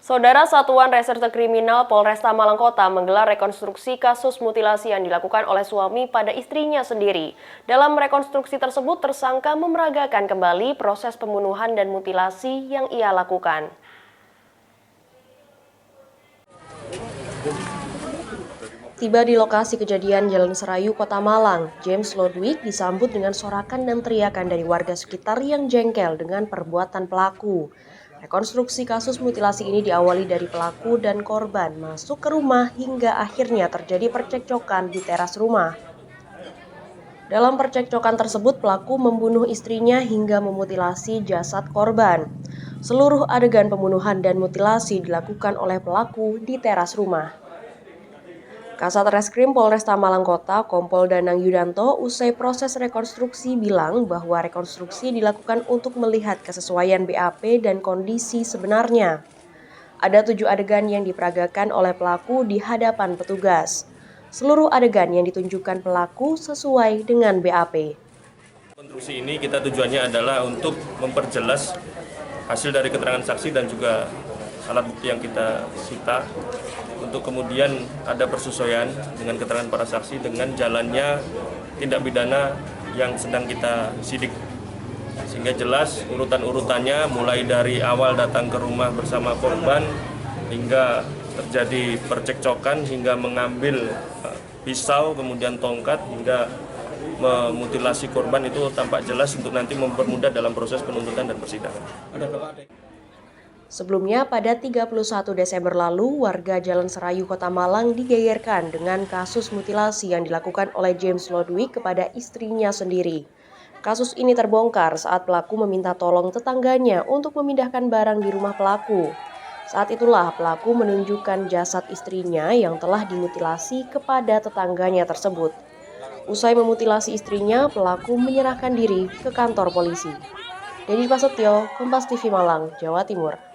Saudara Satuan Reserse Kriminal Polresta Malang Kota menggelar rekonstruksi kasus mutilasi yang dilakukan oleh suami pada istrinya sendiri. Dalam rekonstruksi tersebut, tersangka memeragakan kembali proses pembunuhan dan mutilasi yang ia lakukan. Tiba di lokasi kejadian Jalan Serayu, Kota Malang, James Lodwig disambut dengan sorakan dan teriakan dari warga sekitar yang jengkel dengan perbuatan pelaku. Rekonstruksi kasus mutilasi ini diawali dari pelaku dan korban masuk ke rumah hingga akhirnya terjadi percekcokan di teras rumah. Dalam percekcokan tersebut, pelaku membunuh istrinya hingga memutilasi jasad korban. Seluruh adegan pembunuhan dan mutilasi dilakukan oleh pelaku di teras rumah. Kasat Reskrim Polresta Malang Kota, Kompol Danang Yudanto, usai proses rekonstruksi bilang bahwa rekonstruksi dilakukan untuk melihat kesesuaian BAP dan kondisi sebenarnya. Ada 7 adegan yang diperagakan oleh pelaku di hadapan petugas. Seluruh adegan yang ditunjukkan pelaku sesuai dengan BAP. Rekonstruksi ini tujuannya adalah untuk memperjelas hasil dari keterangan saksi dan juga alat bukti yang kita sita, untuk kemudian ada persesuaian dengan keterangan para saksi dengan jalannya tindak pidana yang sedang kita sidik. Sehingga jelas urutan-urutannya mulai dari awal datang ke rumah bersama korban hingga terjadi percekcokan hingga mengambil pisau kemudian tongkat hingga memutilasi korban itu tampak jelas untuk nanti mempermudah dalam proses penuntutan dan persidangan. Sebelumnya, pada 31 Desember lalu, warga Jalan Serayu, Kota Malang digegerkan dengan kasus mutilasi yang dilakukan oleh James Lodwig kepada istrinya sendiri. Kasus ini terbongkar saat pelaku meminta tolong tetangganya untuk memindahkan barang di rumah pelaku. Saat itulah pelaku menunjukkan jasad istrinya yang telah dimutilasi kepada tetangganya tersebut. Usai memutilasi istrinya, pelaku menyerahkan diri ke kantor polisi. Dedi Prasetyo, Kompas TV Malang, Jawa Timur.